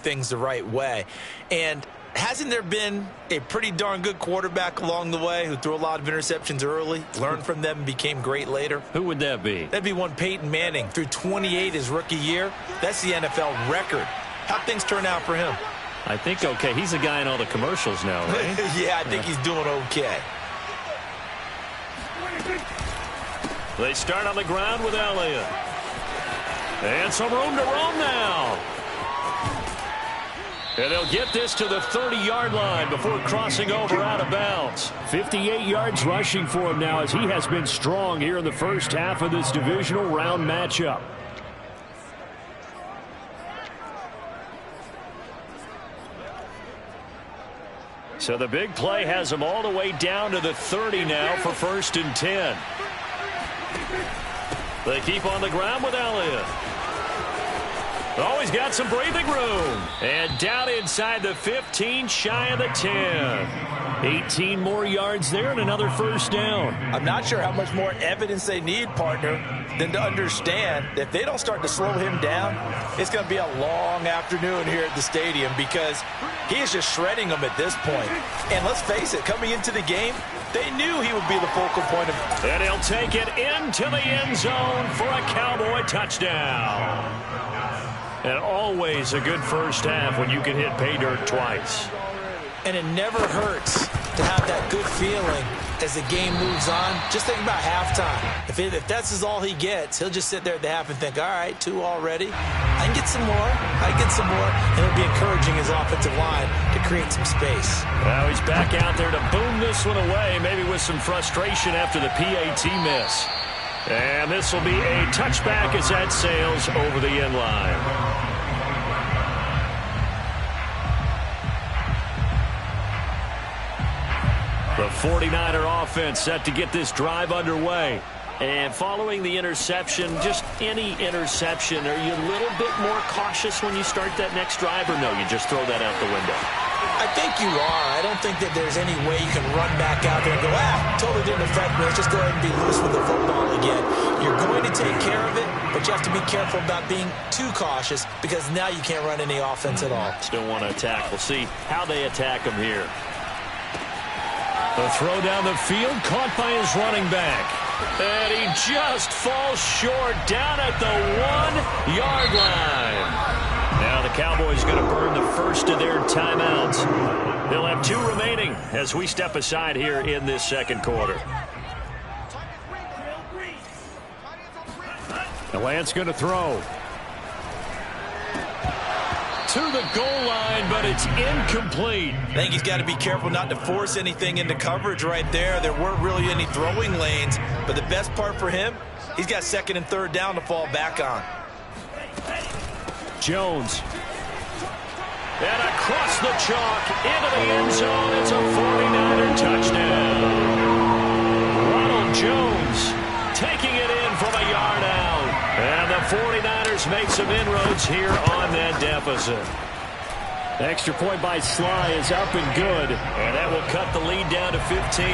things the right way. And hasn't there been a pretty darn good quarterback along the way who threw a lot of interceptions early, learned from them, and became great later? Who would that be? That'd be one Peyton Manning. Threw 28 his rookie year. That's the NFL record. How'd things turn out for him? I think okay. He's a guy in all the commercials now, right? Yeah, I think he's doing okay. They start on the ground with Elliott. And some room to roam now. And they'll get this to the 30-yard line before crossing over out of bounds. 58 yards rushing for him now as he has been strong here in the first half of this divisional round matchup. So the big play has him all the way down to the 30 now for 1st and 10. They keep on the ground with Elliott. Oh, he's got some breathing room. And down inside the 15, shy of the 10. 18 more yards there and another first down. I'm not sure how much more evidence they need, partner, than to understand that if they don't start to slow him down, it's going to be a long afternoon here at the stadium because he is just shredding them at this point. And let's face it, coming into the game, they knew he would be the focal point of it. And he'll take it into the end zone for a Cowboy touchdown. And always a good first half when you can hit pay dirt twice. And it never hurts to have that good feeling as the game moves on. Just think about halftime. If that's all he gets, he'll just sit there at the half and think, all right, 2 already. I can get some more. I can get some more. And it'll be encouraging his offensive line to create some space. Now he's back out there to boom this one away, maybe with some frustration after the PAT miss. And this will be a touchback as that sails over the end line. The 49er offense set to get this drive underway. And following the interception, just any interception, are you a little bit more cautious when you start that next drive, or no, you just throw that out the window? I think you are. I don't think that there's any way you can run back out there and go, totally didn't affect me. Let's just go ahead and be loose with the football again. You're going to take care of it, but you have to be careful about being too cautious because now you can't run any offense at all. Still want to attack. We'll see how they attack him here. The throw down the field, caught by his running back. And he just falls short down at the 1-yard line. Now the Cowboys going to burn the first of their timeouts. They'll have 2 remaining as we step aside here in this second quarter. The Lance going to throw. To the goal line, but it's incomplete. I think he's got to be careful not to force anything into coverage right there. There weren't really any throwing lanes, but the best part for him, he's got 2nd and 3rd down to fall back on. Jones. And across the chalk into the end zone. It's a 49er touchdown. Ronald Jones taking it in from a yard out. And the 49ers make some inroads here on that deficit. Extra point by Sly is up and good. And that will cut the lead down to 15.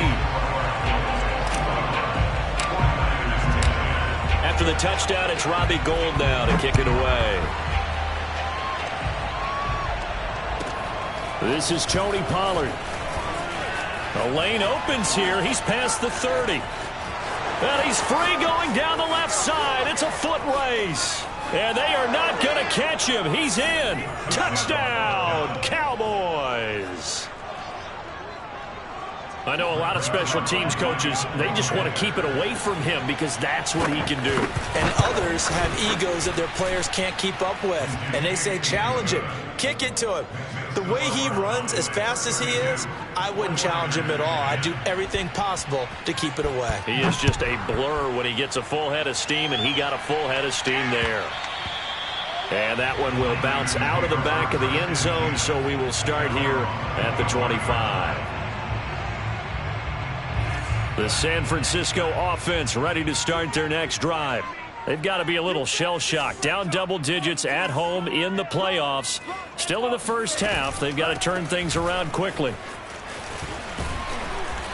After the touchdown, it's Robbie Gould now to kick it away. This is Tony Pollard. The lane opens here. He's past the 30. And he's free going down the left side. It's a foot race. And they are not going to catch him. He's in. Touchdown, Cowboys. I know a lot of special teams coaches, they just want to keep it away from him because that's what he can do. And others have egos that their players can't keep up with. And they say, challenge him. Kick it to him. The way he runs as fast as he is, I wouldn't challenge him at all. I'd do everything possible to keep it away. He is just a blur when he gets a full head of steam, and he got a full head of steam there. And that one will bounce out of the back of the end zone, so we will start here at the 25. The San Francisco offense ready to start their next drive. They've got to be a little shell-shocked. Down double digits at home in the playoffs. Still in the first half. They've got to turn things around quickly.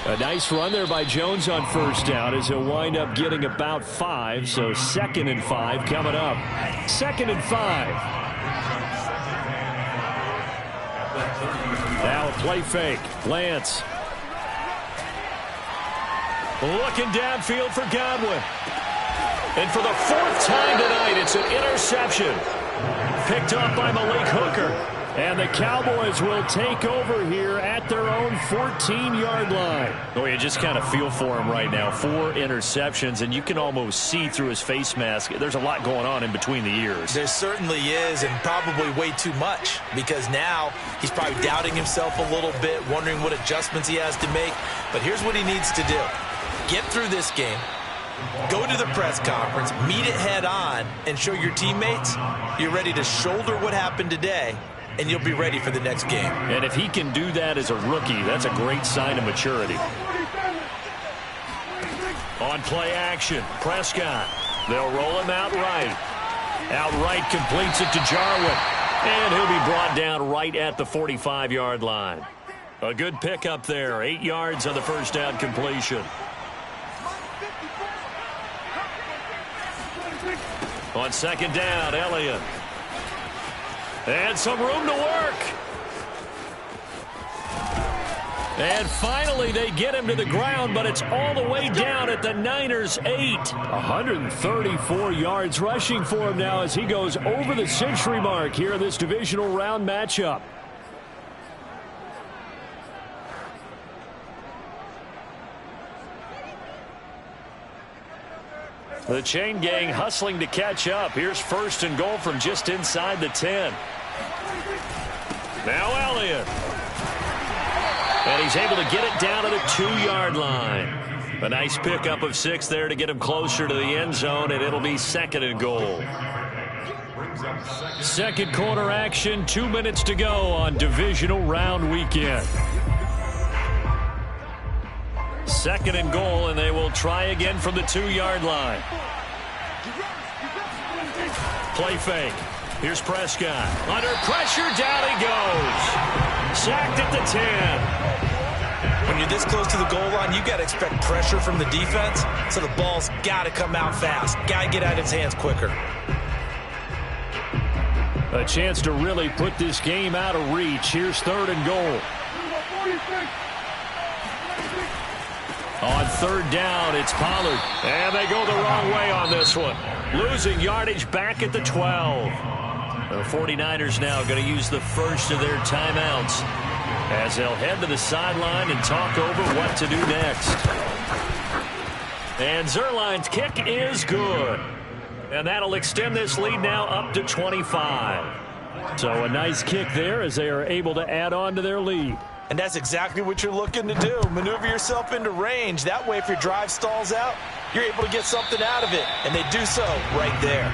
A nice run there by Jones on first down as he'll wind up getting about 5. So 2nd and 5 coming up. 2nd and 5. Play fake. Lance. Looking downfield for Godwin. And for the 4th time tonight, it's an interception. Picked up by Malik Hooker. And the Cowboys will take over here at their own 14-yard line. Oh, you just kind of feel for him right now. 4 interceptions, and you can almost see through his face mask. There's a lot going on in between the ears. There certainly is, and probably way too much, because now he's probably doubting himself a little bit, wondering what adjustments he has to make. But here's what he needs to do. Get through this game. Go to the press conference, meet it head on, and show your teammates you're ready to shoulder what happened today, and you'll be ready for the next game. And if he can do that as a rookie, that's a great sign of maturity. On play action, Prescott. They'll roll him outright. Outright completes it to Jarwin. And he'll be brought down right at the 45-yard line. A good pickup there. 8 yards on the first down completion. On second down, Elliott. And some room to work. And finally, they get him to the ground, but it's all the way down at the Niners' 8. 134 yards rushing for him now as he goes over the century mark here in this divisional round matchup. The chain gang hustling to catch up. Here's 1st and goal from just inside the 10. Now Elliott. And he's able to get it down to the 2-yard line. A nice pickup of 6 there to get him closer to the end zone, and it'll be 2nd and goal. Second quarter action, 2 minutes to go on divisional round weekend. 2nd and goal, and they will try again from the 2-yard line. Play fake. Here's Prescott. Under pressure, down he goes. Sacked at the 10. When you're this close to the goal line, you got to expect pressure from the defense, so the ball's got to come out fast. Got to get out of his hands quicker. A chance to really put this game out of reach. Here's 3rd and goal. On 3rd down, it's Pollard. And they go the wrong way on this one. Losing yardage back at the 12. The 49ers now going to use the first of their timeouts as they'll head to the sideline and talk over what to do next. And Zerline's kick is good. And that'll extend this lead now up to 25. So a nice kick there as they are able to add on to their lead. And that's exactly what you're looking to do. Maneuver yourself into range. That way, if your drive stalls out, you're able to get something out of it. And they do so right there.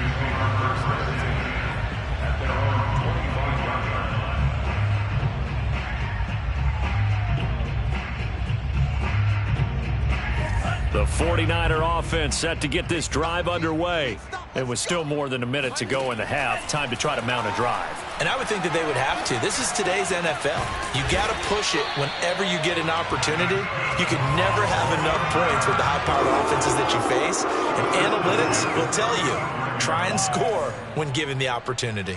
The 49er offense set to get this drive underway. It was still more than a minute to go in the half. Time to try to mount a drive. And I would think that they would have to. This is today's NFL. You got to push it whenever you get an opportunity. You can never have enough points with the high-powered offenses that you face. And analytics will tell you, try and score when given the opportunity.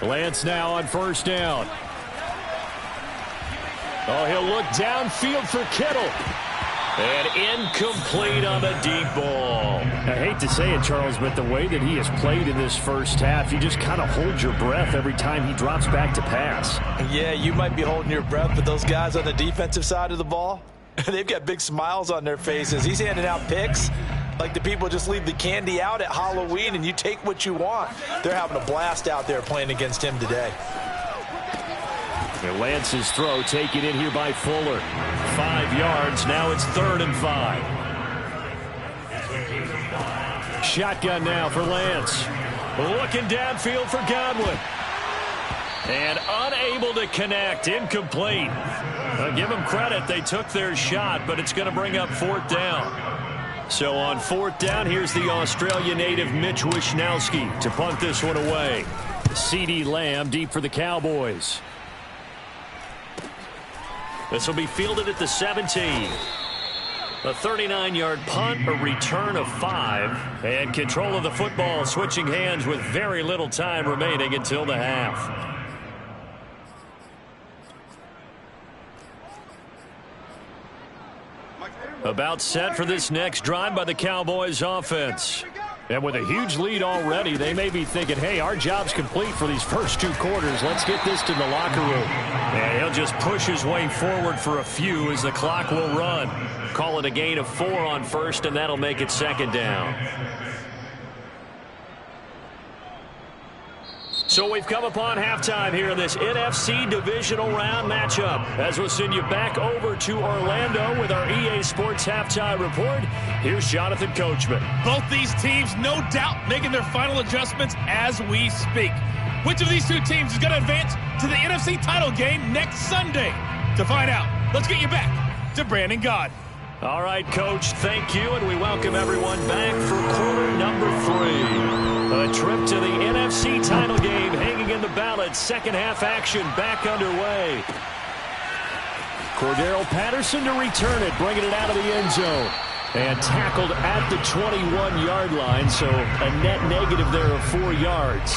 Lance now on 1st down. Oh, he'll look downfield for Kittle. And incomplete on the deep ball. I hate to say it, Charles, but the way that he has played in this first half, you just kind of hold your breath every time he drops back to pass. Yeah, you might be holding your breath, but those guys on the defensive side of the ball, they've got big smiles on their faces. He's handing out picks like the people just leave the candy out at Halloween and you take what you want. They're having a blast out there playing against him today. And Lance's throw taken in here by Fuller. 5 yards. Now it's 3rd and 5. Shotgun now for Lance. Looking downfield for Godwin. And unable to connect. Incomplete. Give them credit. They took their shot, but it's going to bring up 4th down. So on 4th down, here's the Australia native Mitch Wishnowsky to punt this one away. CeeDee Lamb deep for the Cowboys. This will be fielded at the 17. A 39-yard punt, a return of 5, and control of the football switching hands with very little time remaining until the half. About set for this next drive by the Cowboys offense. And with a huge lead already, they may be thinking, hey, our job's complete for these first 2 quarters. Let's get this to the locker room. And he'll just push his way forward for a few as the clock will run. Call it a gain of 4 on first, and that'll make it second down. So we've come upon halftime here in this NFC divisional round matchup. As we'll send you back over to Orlando with our EA Sports halftime report, here's Jonathan Coachman. Both these teams, no doubt, making their final adjustments as we speak. Which of these 2 teams is going to advance to the NFC title game next Sunday? To find out, let's get you back to Brandon Gaud. All right, Coach, thank you, and we welcome everyone back for quarter number 3. A trip to the NFC title game hanging in the balance. Second half action back underway. Cordero Patterson to return it, bringing it out of the end zone. And tackled at the 21-yard line, so a net negative there of 4 yards.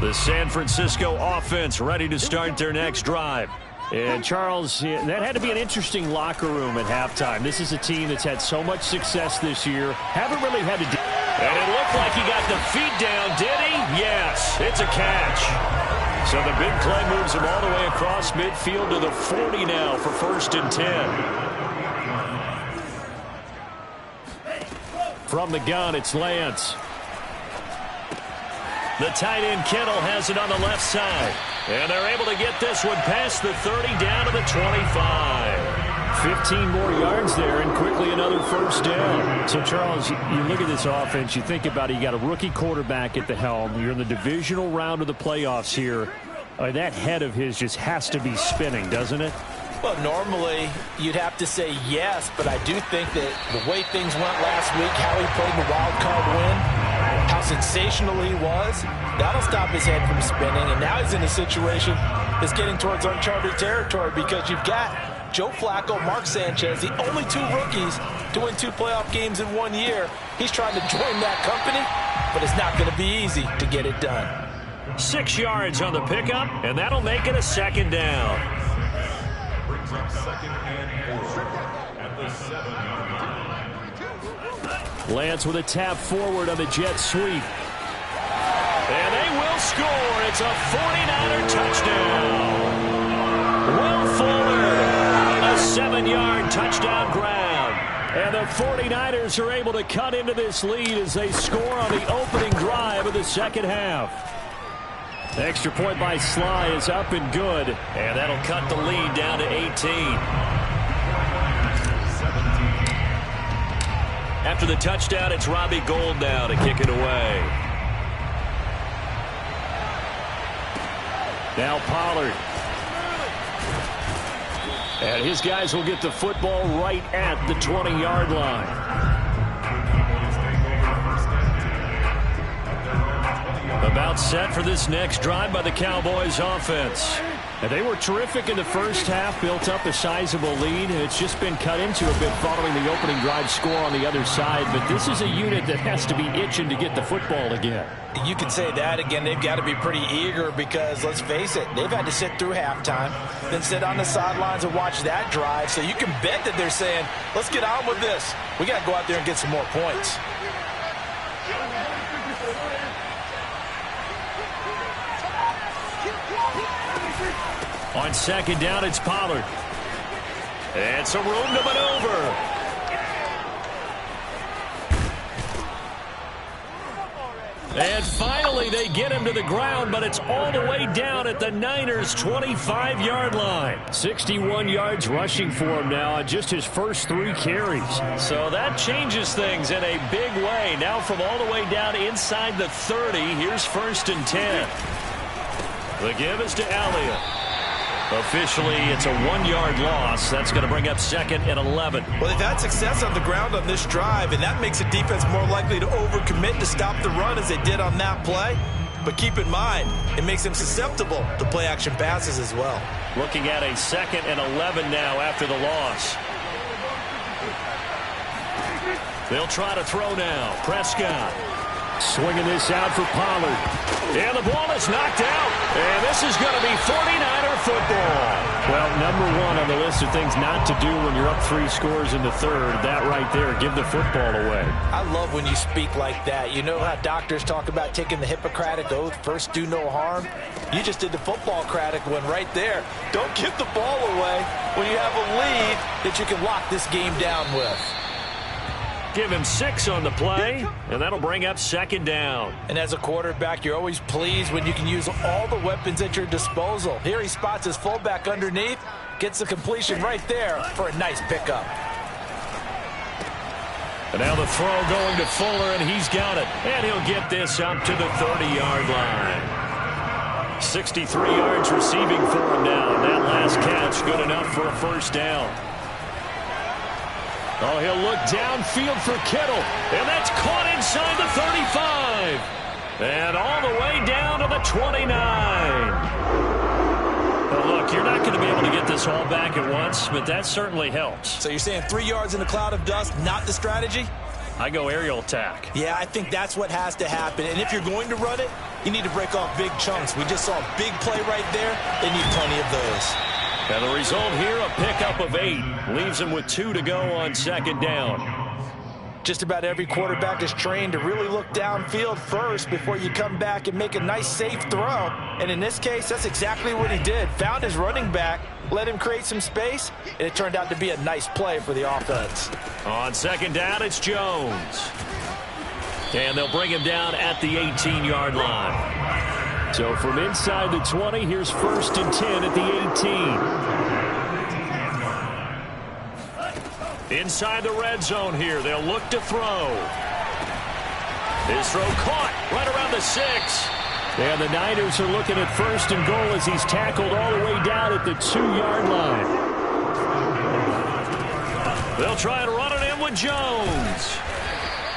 The San Francisco offense ready to start their next drive. And, Charles, that had to be an interesting locker room at halftime. This is a team that's had so much success this year. Haven't really had to do. And it looked like he got the feet down, did he? Yes, it's a catch. So the big play moves him all the way across midfield to the 40 now for 1st and 10. From the gun, it's Lance. The tight end Kittle has it on the left side. And they're able to get this one past the 30 down to the 25. 15 more yards there, and quickly another first down. So, Charles, you look at this offense, you think about it, you got a rookie quarterback at the helm. You're in the divisional round of the playoffs here. That head of his just has to be spinning, doesn't it? Well, normally you'd have to say yes, but I do think that the way things went last week, how he played the wild card win, how sensational he was, that'll stop his head from spinning. And now he's in a situation that's getting towards uncharted territory because you've got Joe Flacco, Mark Sanchez, the only 2 rookies to win 2 playoff games in 1 year. He's trying to join that company, but it's not going to be easy to get it done. 6 yards on the pickup, and that'll make it a second down. Brings up 2nd and 4 at the 7. Lance with a tap forward on the jet sweep. And they will score. It's a 49er touchdown. Will Fuller, a 7-yard touchdown grab. And the 49ers are able to cut into this lead as they score on the opening drive of the second half. Extra point by Sly is up and good. And that'll cut the lead down to 18. After the touchdown, it's Robbie Gould now to kick it away. Now Pollard. And his guys will get the football right at the 20-yard line. About set for this next drive by the Cowboys offense. And they were terrific in the first half, built up a sizable lead. It's just been cut into a bit following the opening drive score on the other side. But this is a unit that has to be itching to get the football again. You could say that again. They've got to be pretty eager because, let's face it, they've had to sit through halftime, then sit on the sidelines and watch that drive. So you can bet that they're saying, let's get on with this. We got to go out there and get some more points. On second down, it's Pollard. And some room to maneuver. And finally, they get him to the ground, but it's all the way down at the Niners' 25-yard line. 61 yards rushing for him now on just his first 3 carries. So that changes things in a big way. Now from all the way down inside the 30, here's 1st and 10. The give is to Elliott. Officially, it's a 1-yard loss. That's going to bring up 2nd and 11. Well, they've had success on the ground on this drive, and that makes the defense more likely to overcommit to stop the run as they did on that play. But keep in mind, it makes him susceptible to play-action passes as well. Looking at a 2nd and 11 now after the loss. They'll try to throw now. Prescott swinging this out for Pollard. And the ball is knocked out. And this is going to be 49er football. Well, number one on the list of things not to do when you're up 3 scores in the third. That right there, give the football away. I love when you speak like that. You know how doctors talk about taking the Hippocratic Oath, first do no harm? You just did the football-cratic one right there. Don't give the ball away when you have a lead that you can lock this game down with. Give him 6 on the play, and that'll bring up 2nd down. And as a quarterback, you're always pleased when you can use all the weapons at your disposal. Here he spots his fullback underneath, gets the completion right there for a nice pickup. And now the throw going to Fuller, and he's got it. And he'll get this up to the 30-yard line. 63 yards receiving for him now. That last catch good enough for a first down. Oh, he'll look downfield for Kittle. And that's caught inside the 35. And all the way down to the 29. Well, look, you're not going to be able to get this all back at once, but that certainly helps. So you're saying 3 yards in a cloud of dust, not the strategy? I go aerial attack. Yeah, I think that's what has to happen. And if you're going to run it, you need to break off big chunks. We just saw a big play right there. They need plenty of those. And the result here, a pickup of 8. Leaves him with 2 to go on 2nd down. Just about every quarterback is trained to really look downfield first before you come back and make a nice, safe throw. And in this case, that's exactly what he did. Found his running back, let him create some space, and it turned out to be a nice play for the offense. On 2nd down, it's Jones. And they'll bring him down at the 18-yard line. So from inside the 20, here's 1st and 10 at the 18. Inside the red zone here, they'll look to throw. His throw caught right around the 6. And the Niners are looking at 1st and goal as he's tackled all the way down at the 2-yard line. They'll try and run it in with Jones.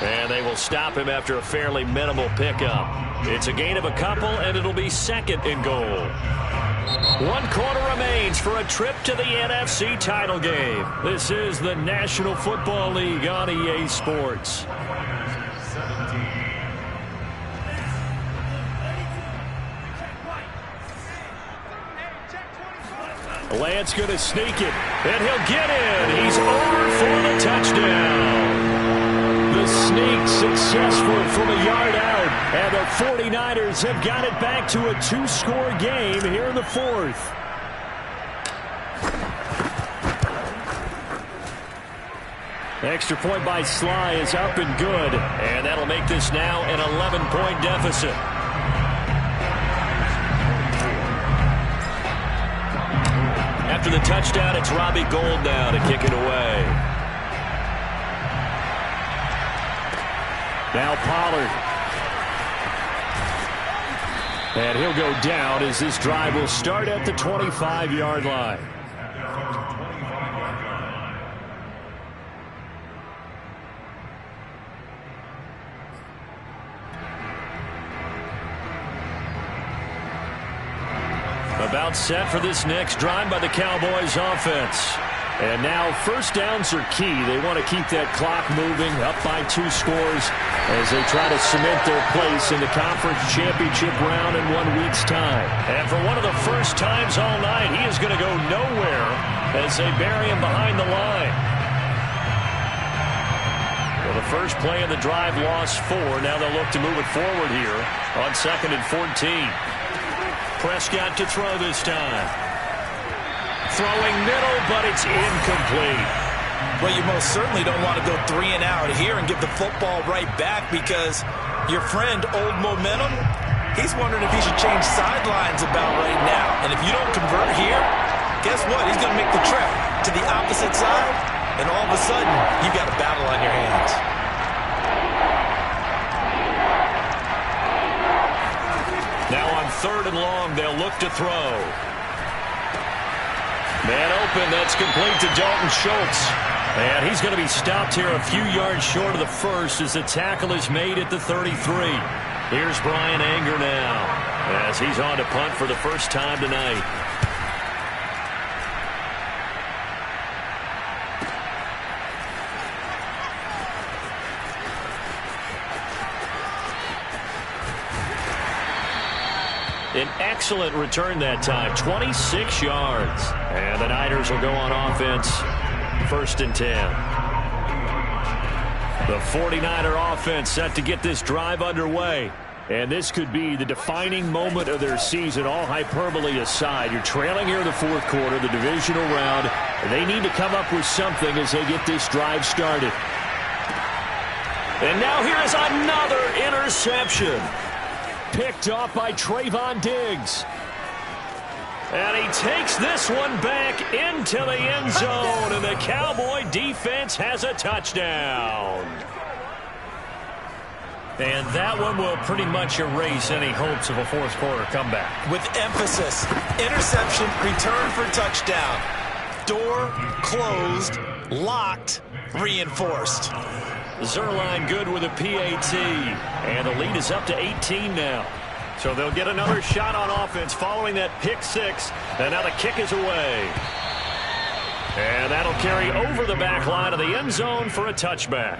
And they will stop him after a fairly minimal pickup. It's a gain of a couple, and it'll be 2nd and goal. 1 quarter remains for a trip to the NFC title game. This is the National Football League on EA Sports. Lance going to sneak it, and he'll get in. He's over for the touchdown. The sneak successful from a yard out, and the 49ers have got it back to a 2-score game here in the 4th. Extra point by Sly is up and good, and that'll make this now an 11-point deficit. After the touchdown, it's Robbie Gould now to kick it away. Now Pollard. And he'll go down as this drive will start at the 25-yard line. About set for this next drive by the Cowboys offense. And now 1st downs are key. They want to keep that clock moving, up by 2 scores as they try to cement their place in the conference championship round in 1 week's time. And for one of the first times all night, he is going to go nowhere as they bury him behind the line. Well, the first play of the drive lost 4. Now they'll look to move it forward here on 2nd and 14. Prescott to throw this time. Throwing middle, but it's incomplete. Well, you most certainly don't want to go 3 and out here and give the football right back because your friend, Old Momentum, he's wondering if he should change sidelines about right now. And if you don't convert here, guess what? He's going to make the trip to the opposite side, and all of a sudden, you've got a battle on your hands. Now on 3rd and long, they'll look to throw. Man open, that's complete to Dalton Schultz. And he's going to be stopped here a few yards short of the 1st as the tackle is made at the 33. Here's Brian Anger now as he's on to punt for the first time tonight. An excellent return that time, 26 yards. And the Niners will go on offense, 1st and 10. The 49er offense set to get this drive underway. And this could be the defining moment of their season, all hyperbole aside. You're trailing here in the 4th quarter, the divisional round. And they need to come up with something as they get this drive started. And now here is another interception. Picked off by Trayvon Diggs. And he takes this one back into the end zone. And the Cowboy defense has a touchdown. And that one will pretty much erase any hopes of a 4th quarter comeback. With emphasis, interception, return for touchdown. Door closed, locked, reinforced. Zerline good with a PAT. And the lead is up to 18 now. So they'll get another shot on offense following that pick 6. And now the kick is away. And that'll carry over the back line of the end zone for a touchback.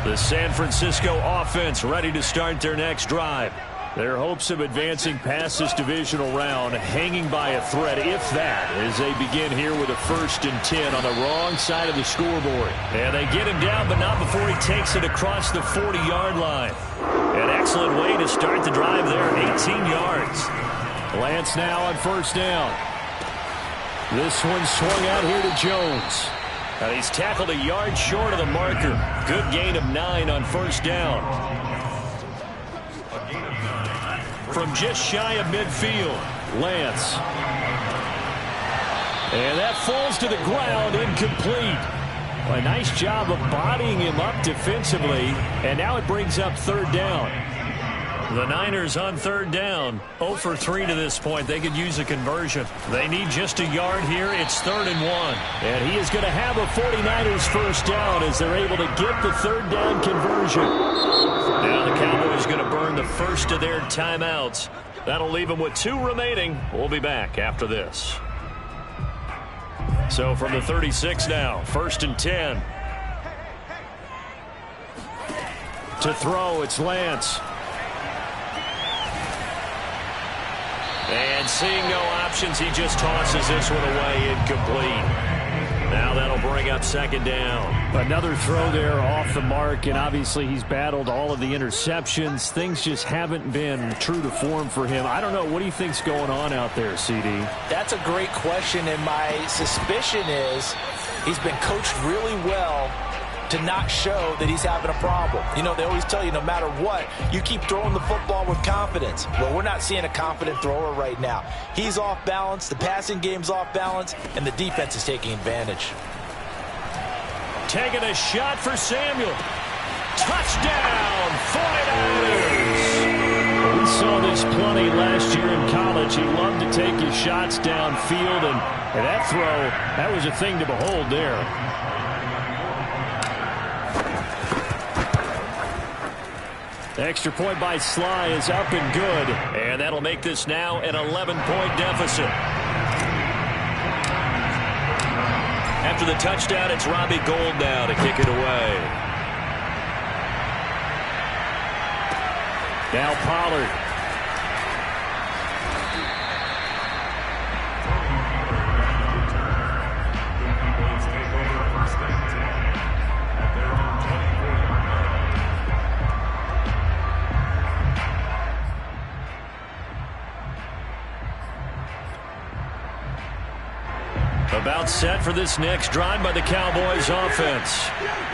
The San Francisco offense ready to start their next drive. Their hopes of advancing past this divisional round hanging by a thread, if that, as they begin here with a 1st and 10 on the wrong side of the scoreboard. And they get him down, but not before he takes it across the 40-yard line. An excellent way to start the drive there, 18 yards. Lance now on 1st down. This one swung out here to Jones. And he's tackled a yard short of the marker. Good gain of 9 on 1st down. From just shy of midfield, Lance. And that falls to the ground, incomplete. A nice job of bodying him up defensively, and now it brings up 3rd down. The Niners on 3rd down, 0 for 3 to this point. They could use a conversion. They need just a yard here. It's 3rd and 1. And he is going to have a 49ers 1st down as they're able to get the 3rd down conversion. Now the Cowboys going to burn the first of their timeouts. That'll leave them with 2 remaining. We'll be back after this. So from the 36 now, 1st and 10. To throw, it's Lance. And seeing no options, he just tosses this one away, incomplete. Now that'll bring up 2nd down. Another throw there off the mark, and obviously he's battled all of the interceptions. Things just haven't been true to form for him. I don't know. What do you think's going on out there, CD? That's a great question, and my suspicion is he's been coached really well to not show that he's having a problem. You know, they always tell you no matter what, you keep throwing the football with confidence. Well, we're not seeing a confident thrower right now. He's off balance, the passing game's off balance, and the defense is taking advantage. Taking a shot for Samuel. Touchdown, 49ers! We saw this plenty last year in college. He loved to take his shots downfield, and that throw, that was a thing to behold there. Extra point by Sly is up and good. And that'll make this now an 11-point deficit. After the touchdown, it's Robbie Gould now to kick it away. Now Pollard. About set for this next drive by the Cowboys offense.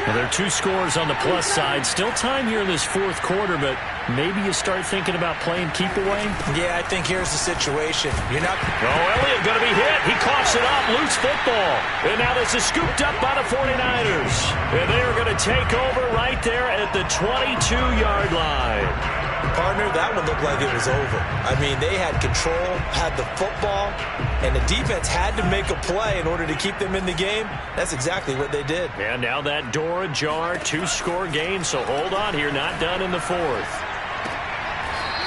Well, there are 2 scores on the plus side. Still time here in this 4th quarter, but maybe you start thinking about playing keep away? Yeah, I think here's the situation. You're not... Oh, Elliott going to be hit. He coughs it up. Loose football. And now this is scooped up by the 49ers. And they are going to take over right there at the 22-yard line. Partner, that one looked like it was over. I mean, they had control, had the football, and the defense had to make a play in order to keep them in the game. That's exactly what they did. And now that door ajar, 2-score game, so hold on here, not done in the fourth.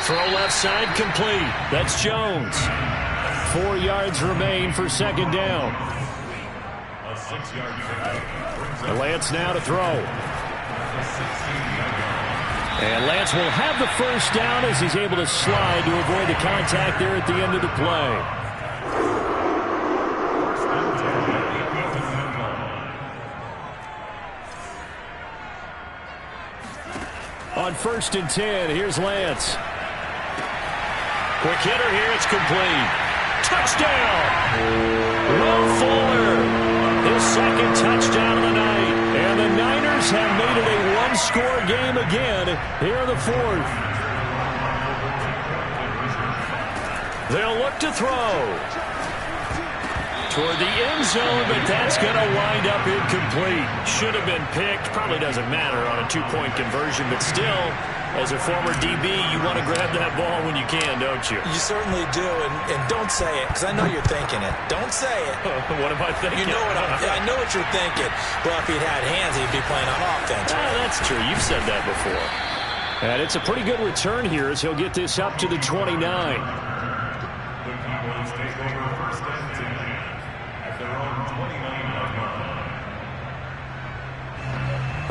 Throw left side complete. That's Jones. 4 yards remain for second down. A 6-yard pickup. And Lance now to throw. And Lance will have the first down as he's able to slide to avoid the contact there at the end of the play. On 1st and 10, here's Lance. Quick hitter here, it's complete. Touchdown! Will Fuller, his second touchdown of the night. And the Niners have made it a one-score game again here in the fourth. They'll look to throw toward the end zone, but that's going to wind up incomplete. Should have been picked. Probably doesn't matter on a 2-point conversion, but still, as a former DB, you want to grab that ball when you can, don't you? You certainly do, and don't say it, because I know you're thinking it. Don't say it. What am I thinking? You know what I know what you're thinking. Well, if he'd had hands, he'd be playing on offense. That's true. You've said that before. And it's a pretty good return here as he'll get this up to the 29. The Cowboys take over 1st and 10 at their own 29-yard line.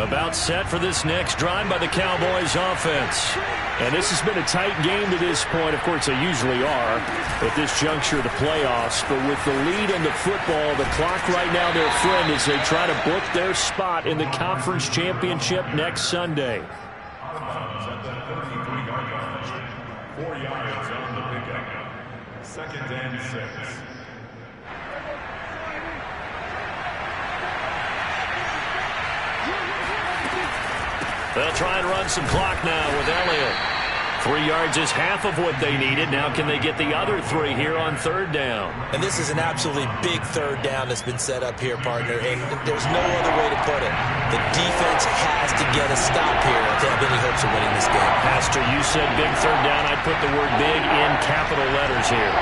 About set for this next drive by the Cowboys offense. And this has been a tight game to this point. Of course, they usually are at this juncture of the playoffs. But with the lead in the football, the clock right now their friend as they try to book their spot in the conference championship next Sunday. At the 33-yard line. 4 yards on the pickup. 2nd and 6. They'll try and run some clock now with Elliott. 3 yards is half of what they needed. Now can they get the other 3 here on 3rd down? And this is an absolutely big 3rd down that's been set up here, partner, and there's no other way to put it. The defense has to get a stop here if they have any hopes of winning this game. Pastor, you said big 3rd down. I'd put the word big in capital letters here.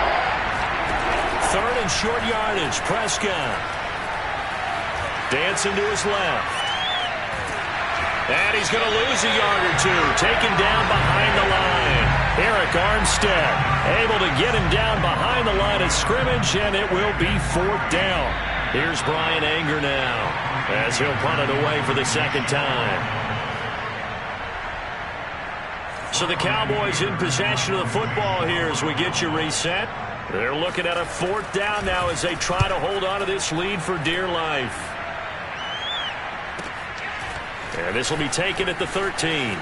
3rd and short yardage. Prescott. Dancing to his left. And he's going to lose a yard or two. Taken down behind the line. Eric Armstead able to get him down behind the line of scrimmage, and it will be 4th down. Here's Brian Anger now as he'll punt it away for the 2nd time. So the Cowboys in possession of the football here as we get you reset. They're looking at a 4th down now as they try to hold on to this lead for dear life. And this will be taken at the 13.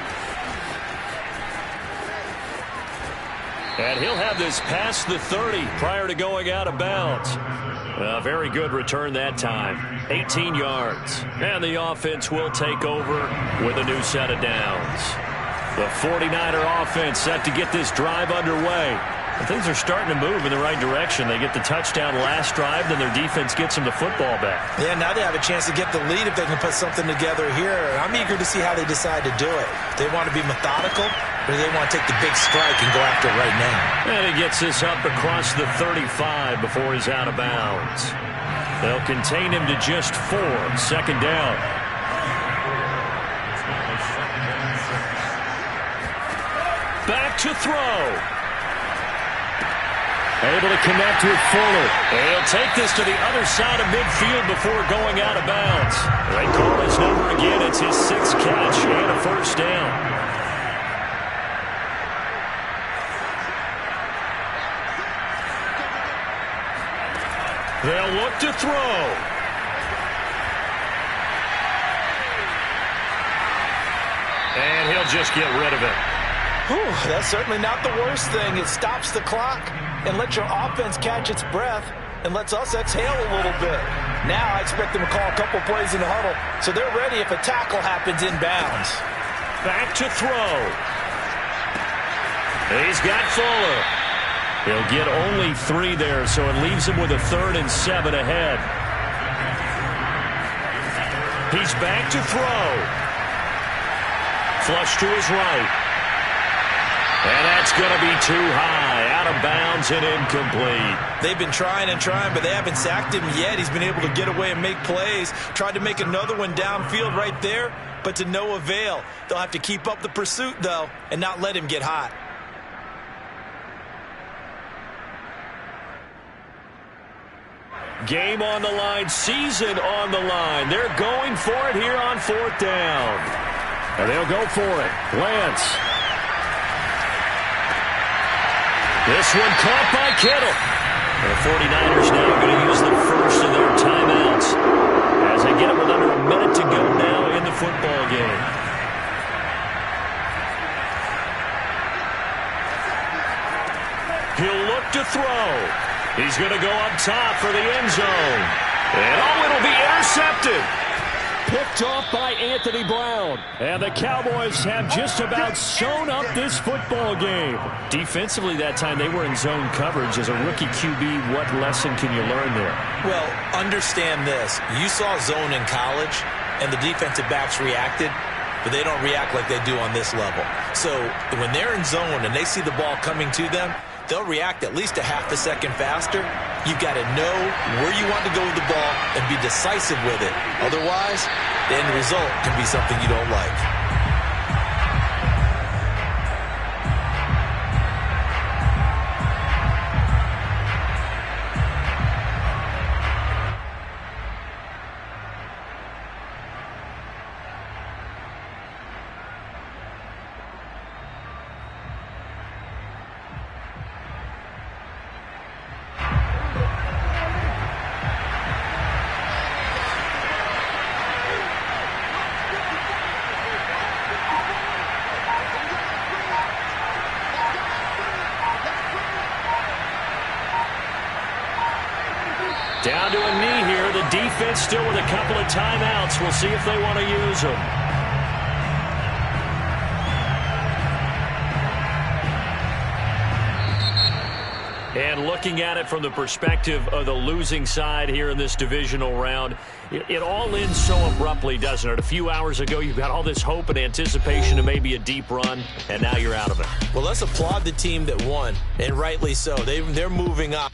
And he'll have this past the 30 prior to going out of bounds. A very good return that time. 18 yards. And the offense will take over with a new set of downs. The 49er offense set to get this drive underway. And things are starting to move in the right direction. They get the touchdown last drive, then their defense gets them the football back. Yeah, now they have a chance to get the lead if they can put something together here. I'm eager to see how they decide to do it. They want to be methodical, or they want to take the big strike and go after it right now. And he gets this up across the 35 before he's out of bounds. They'll contain him to just 4. 2nd down. Back to throw. Able to connect with Fuller. He'll take this to the other side of midfield before going out of bounds. They call his number again. It's his 6th catch and a 1st down. They'll look to throw. And he'll just get rid of it. Whew, that's certainly not the worst thing. It stops the clock and lets your offense catch its breath and lets us exhale a little bit. Now I expect them to call a couple plays in the huddle so they're ready if a tackle happens inbounds. Back to throw. He's got Fuller. He'll get only 3 there, so it leaves him with a 3rd and 7 ahead. He's back to throw. Flush to his right. And that's going to be too high, out of bounds and incomplete. They've been trying and trying, but they haven't sacked him yet. He's been able to get away and make plays. Tried to make another one downfield right there, but to no avail. They'll have to keep up the pursuit, though, and not let him get hot. Game on the line, season on the line. They're going for it here on 4th down. And they'll go for it. Lance. This one caught by Kittle. And the 49ers now going to use the first of their timeouts as they get it with under a minute to go now in the football game. He'll look to throw. He's going to go up top for the end zone. And it'll be intercepted. Picked off by Anthony Brown. And the Cowboys have just about sewn up this football game. Defensively that time, they were in zone coverage. As a rookie QB, what lesson can you learn there? Well, understand this. You saw zone in college, and the defensive backs reacted, but they don't react like they do on this level. So when they're in zone and they see the ball coming to them, they'll react at least a half a second faster. You've got to know where you want to go with the ball and be decisive with it. Otherwise, the end result can be something you don't like. Down to a knee here. The defense still with a couple of timeouts. We'll see if they want to use them. And looking at it from the perspective of the losing side here in this divisional round, it all ends so abruptly, doesn't it? A few hours ago, you've got all this hope and anticipation of maybe a deep run, and now you're out of it. Well, let's applaud the team that won, and rightly so. They're moving up.